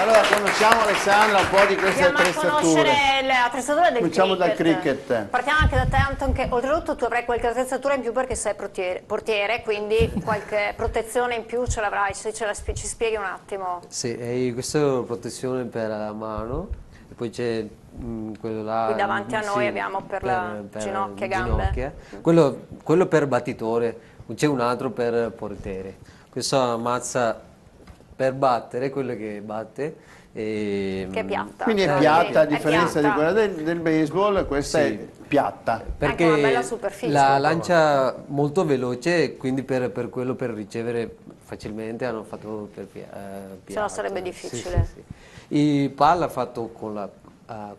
Allora, conosciamo Alessandra un po' di queste Andiamo a attrezzature. conoscere le attrezzature del Cominciamo dal cricket. cricket. Partiamo anche da te, Anton, che oltretutto tu avrai qualche attrezzatura in più perché sei portiere, quindi qualche protezione in più ce l'avrai, se ci spieghi un attimo. Sì, e questa è protezione per la mano, e poi c'è quello là... Qui davanti a noi abbiamo per ginocchia e gambe. Quello per battitore, c'è un altro per portiere. Questa mazza per battere, quello che batte. Che è piatta. Quindi è piatta, a differenza piatta. di quella del baseball, questa Sì. è piatta. Perché Anche una bella superficie. la lancia molto veloce, quindi per quello per ricevere facilmente hanno fatto per piatto. Se no sarebbe difficile. Sì. Il palla fatto con la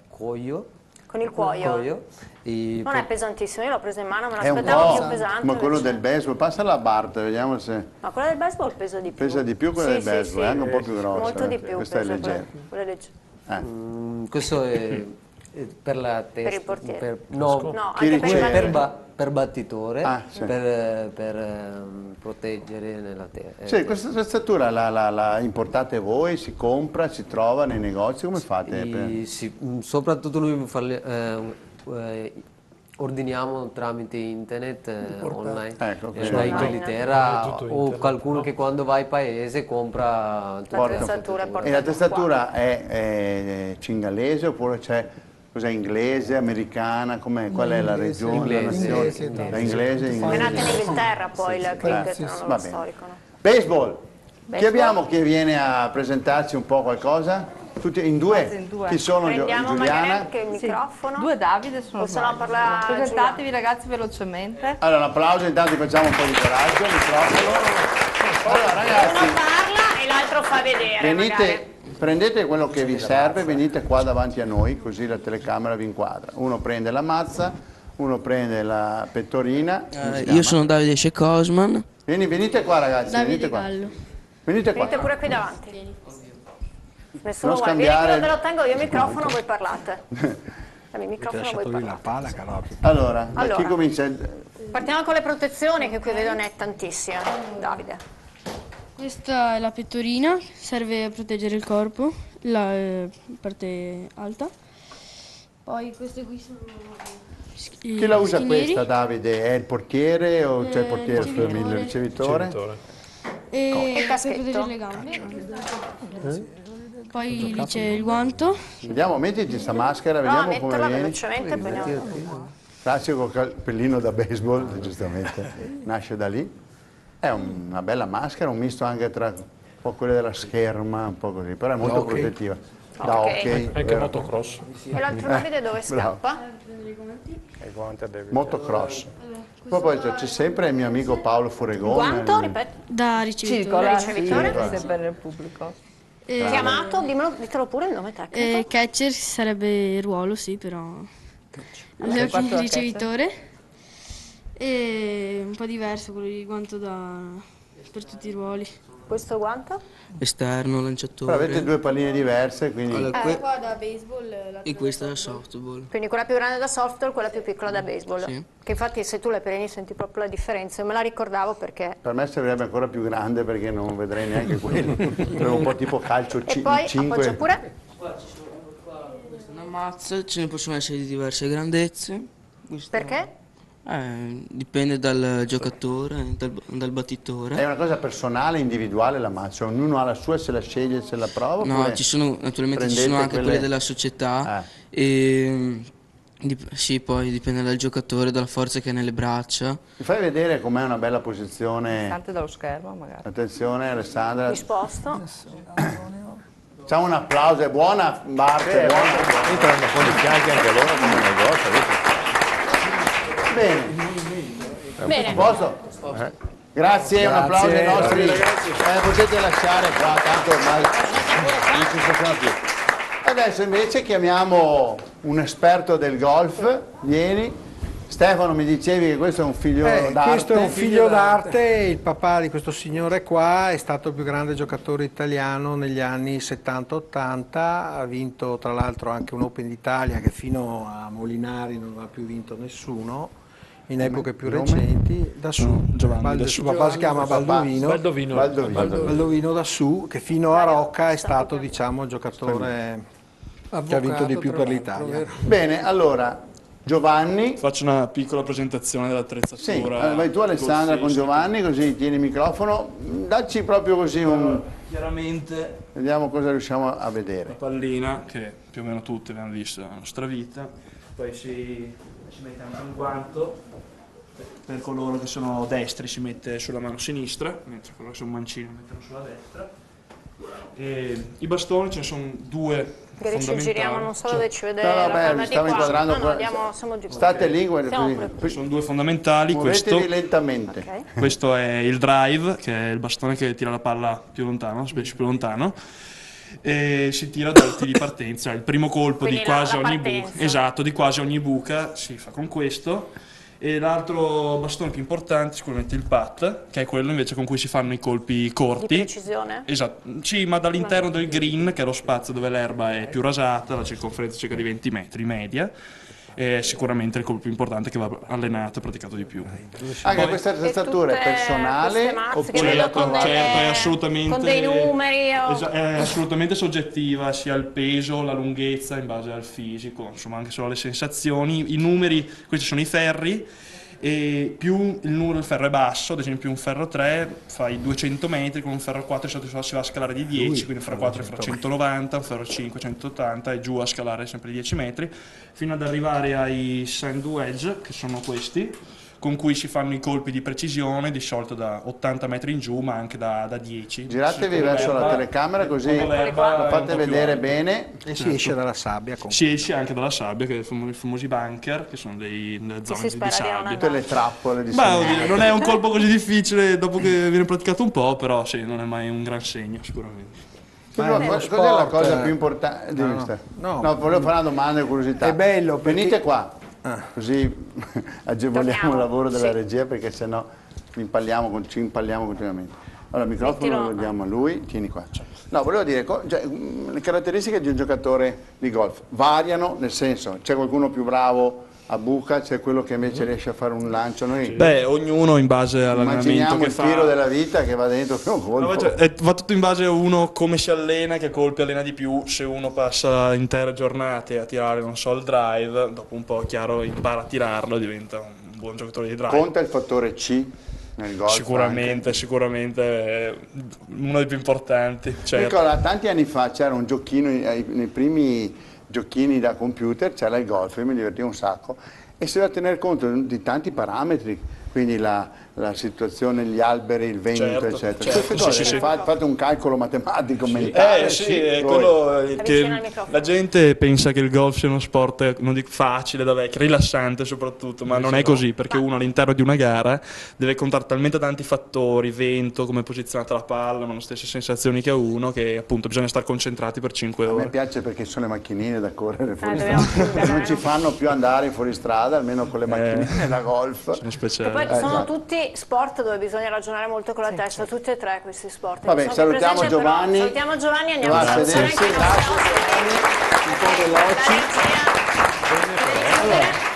cuoio. Con il cuoio. Non è pesantissimo, io l'ho preso in mano, me È un l'aspettavo po' più pesante. come quello invece. del baseball. Passa la Bart, vediamo se No, quella del baseball pesa di più. pesa di più quella Sì, del baseball, è anche un po' più grossa. Molto di più. Questa è pesa leggera. quella leggera. Questo è per la testa. Per il portiere. No, No, Chi anche per riceve? il per battitore, Sì. per proteggere nella testa. Sì, questa attrezzatura la importate voi, si compra, si trova nei negozi, come fate? Soprattutto noi ordiniamo tramite internet, online, Ecco, ok. da Inghilterra, o qualcuno che quando va in paese compra l'attrezzatura. E l'attrezzatura è cingalese oppure c'è cos'è, inglese, americana, qual è la regione? Inglese. La nazione? La inglese, È nato in inglese. Inghilterra poi il cricket, non Va lo bene. storico. No? Baseball. Chi Baseball. abbiamo che viene a presentarci un po' qualcosa? Tutti in due? In due. Chi sono Prendiamo magari Giuliana? anche il microfono. Due Davide sono O se no parla Presentatevi ragazzi velocemente. Allora, un applauso, intanto facciamo un po' di coraggio, microfono. Allora, ragazzi, Uno parla e l'altro fa vedere magari. prendete quello che vi serve, venite qua davanti a noi, così la telecamera vi inquadra. Uno prende la mazza, uno prende la pettorina. come si chiama? Io sono Davide Cosman. Venite qua ragazzi, venite qua. Venite qua. Venite pure qui davanti. Nessuno Non vuole. Vieni scambiare- qui dove lo tengo io il microfono, voi parlate. Dammi il microfono, voi parlate. Allora, da Allora. chi comincia? Partiamo con le protezioni, che qui vedo ne è tantissime. Davide. Questa è la pettorina, serve a proteggere il corpo, la parte alta. Poi queste qui sono Chi la usa schinieri. questa, Davide? È il portiere o c'è il portiere il ricevitore? E Il caschetto. per proteggere le gambe. Poi lì c'è il guanto. Vediamo, mettiti sta maschera, No, vediamo metterla come vieni. velocemente. Poi andiamo. Classico cappellino da baseball, giustamente, nasce da lì. È una bella maschera, un misto anche tra un po' quelle della scherma, un po' così, però è molto protettiva. Da Ok. hockey, Anche vero? motocross. E l'altro Davide dove scappa? Motocross. Poi c'è sempre il mio amico Paolo Furegone. Quanto? Ripeto. Da ricevitore. Circola, ricevitore. sì, per il pubblico. Chiamato, ditelo pure il nome tecnico. Catcher sarebbe il ruolo, sì, però. Anche qua c'è la Ricevitore. E un po' diverso quello di guanto per tutti i ruoli. Questo guanto? Esterno, Però lanciatore. avete due palline diverse, quindi Allora, Qua da baseball. e questa da softball. Quindi quella più grande da softball, quella più piccola da baseball. Sì. Che infatti se tu le prendi senti proprio la differenza. Io me la ricordavo perché... per me servirebbe ancora più grande perché non vedrei neanche quelli. È un po' tipo calcio E poi 5. appoggio pure. Questa è una mazza, ce ne possono essere di diverse grandezze. Questa- Perché? Dipende dal giocatore, dal battitore. È una cosa personale, individuale la mazza, ognuno ha la sua, se la sceglie, se la prova. No, oppure ci sono, naturalmente ci prendete sono anche quelle della società. E, sì, poi dipende dal giocatore, dalla forza che ha nelle braccia. Mi fai vedere com'è una bella posizione? Tante dallo schermo magari. Attenzione Alessandra. Mi sposto. Facciamo un applauso, è buona Bart, è buona. Entrano un po' di fianchi anche loro come negozio, vedete? Bene, Bene. posso? Grazie, un applauso ai nostri ragazzi. Potete lasciare qua, tanto ormai non ci sono più. Adesso invece chiamiamo un esperto del golf. Vieni. Stefano, mi dicevi che questo è un figlio d'arte. Questo è un figlio d'arte, il papà di questo signore qua è stato il più grande giocatore italiano negli anni 70-80, ha vinto tra l'altro anche un Open d'Italia che fino a Molinari non aveva più vinto nessuno in epoche più recenti, da Su. Giovanni da Su. Suo papà si chiama Baldovino. Baldovino da Su, che fino a Rocca è stato, diciamo, il giocatore che ha vinto di più per l'Italia. Bene, allora, Giovanni. Faccio una piccola presentazione dell'attrezzatura. Sì, vai tu Alessandra con Giovanni, così tieni il microfono. Dacci proprio così un... Chiaramente... Vediamo cosa riusciamo a vedere. La pallina, che più o meno tutti abbiamo visto nella nostra vita. Poi si mette anche un guanto. Per coloro che sono destri si mette sulla mano sinistra, mentre coloro che sono mancini mettono sulla destra. E i bastoni ce ne sono due Ci giriamo, non solo dove ci vede No, la palla di stavo qua. inquadrando qua. Siamo giù. State lì, sono due fondamentali. Muovetevi lentamente. Okay. Questo è il drive, che è il bastone che tira la palla più lontano, specie più lontano. E si tira dal tiro di partenza. Il primo colpo Quindi di quasi la ogni partenza. buca, esatto, di quasi ogni buca si fa con questo. E l'altro bastone più importante è sicuramente il putt, che è quello invece con cui si fanno i colpi corti. Di precisione? Esatto, sì, ma dall'interno del green, che è lo spazio dove l'erba è più rasata, la circonferenza circa di 20 metri media, è sicuramente il colpo più importante che va allenato e praticato di più. Anche questa attrezzatura è personale oppure certo, è assolutamente, con dei numeri è assolutamente soggettiva, sia il peso, la lunghezza in base al fisico, insomma anche solo alle sensazioni. I numeri, questi sono i ferri, e più il numero del ferro è basso, ad esempio un ferro 3 fai 200 metri, con un ferro 4 si va a scalare di 10, quindi un ferro 4 fa 190, un ferro 5 180 e giù a scalare sempre di 10 metri, fino ad arrivare ai sand wedge, che sono questi, con cui si fanno i colpi di precisione, di solito da 80 metri in giù, ma anche da 10. Giratevi verso la telecamera così lo fate vedere bene. E si esce dalla sabbia. Si esce anche dalla sabbia, che sono i famosi bunker, che sono delle zone di sabbia. Tutte le trappole di sabbia. Non è un colpo così difficile dopo che viene praticato un po', però sì, non è mai un gran segno sicuramente. Cos'è la cosa più importante? No, volevo fare una domanda di curiosità. È bello perché... Venite qua. Così agevoliamo il lavoro della regia, perché sennò ci impalliamo continuamente. Allora, il microfono lo diamo a lui, tieni qua. No, volevo dire, le caratteristiche di un giocatore di golf variano, nel senso, c'è qualcuno più bravo a buca, c'è quello che invece riesce a fare un lancio. Noi ognuno in base all'allenamento che fa. Immaginiamo il tiro della vita che va dentro con un colpo. Va tutto in base a uno come si allena, che colpi allena di più. Se uno passa intere giornate a tirare, non so, il drive, dopo un po' chiaro impara a tirarlo, diventa un buon giocatore di drive. Conta il fattore C nel golf? Sicuramente è uno dei più importanti. Certo. Ricordo, tanti anni fa c'era un giochino, nei primi giochini da computer c'era il golf, io mi divertivo un sacco e si doveva tener conto di tanti parametri, quindi la situazione, gli alberi, il vento, eccetera. Queste cose fate un calcolo matematico mentale. È quello che la gente pensa che il golf sia uno sport, non dico facile da vecchio, rilassante soprattutto, ma non è così, perché uno all'interno di una gara deve contare talmente tanti fattori, vento, come è posizionata la palla, ma le stesse sensazioni che ha uno, che appunto bisogna stare concentrati per 5 ore. A me piace perché sono le macchinine da correre fuori strada, non ci fanno più andare fuori strada, almeno con le macchinine da golf. Sono speciali. E poi sono tutti sport dove bisogna ragionare molto con la testa, tutti e tre questi sport. Vabbè, salutiamo Giovanni. Salutiamo Giovanni e andiamo a sedersi. Grazie, un po' veloci.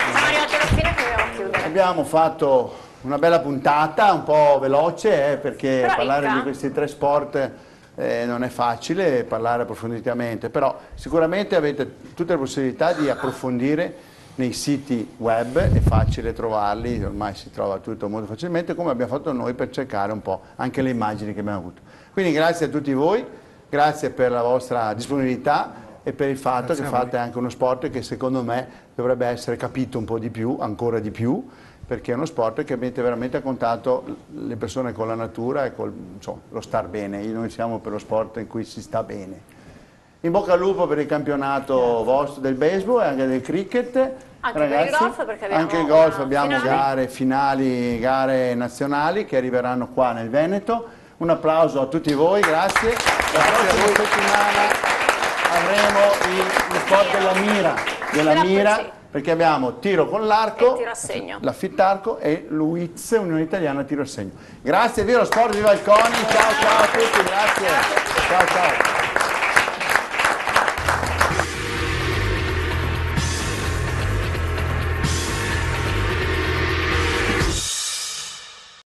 Siamo arrivati alla fine, che dobbiamo chiudere. Abbiamo fatto una bella puntata, un po' veloce, perché però parlare di questi tre sport non è facile, parlare approfonditamente, però sicuramente avete tutte le possibilità di approfondire nei siti web, è facile trovarli, ormai si trova tutto molto facilmente, come abbiamo fatto noi per cercare un po' anche le immagini che abbiamo avuto. Quindi grazie a tutti voi, grazie per la vostra disponibilità e per il fatto che fate anche uno sport che secondo me dovrebbe essere capito un po' di più, ancora di più, perché è uno sport che mette veramente a contatto le persone con la natura e con lo star bene. Noi siamo per lo sport in cui si sta bene. In bocca al lupo per il campionato vostro del baseball e anche del cricket. Anche ragazzi, per il golf, perché abbiamo anche il golf abbiamo finali. gare nazionali che arriveranno qua nel Veneto. Un applauso a tutti voi, grazie. La prossima settimana avremo il sport della mira, perché abbiamo tiro con l'arco, tiro a segno, la fittarco e l'UITS, Unione Italiana Tiro a Segno. Grazie, viva lo sport, viva il CONI, ciao a tutti, grazie. Ciao.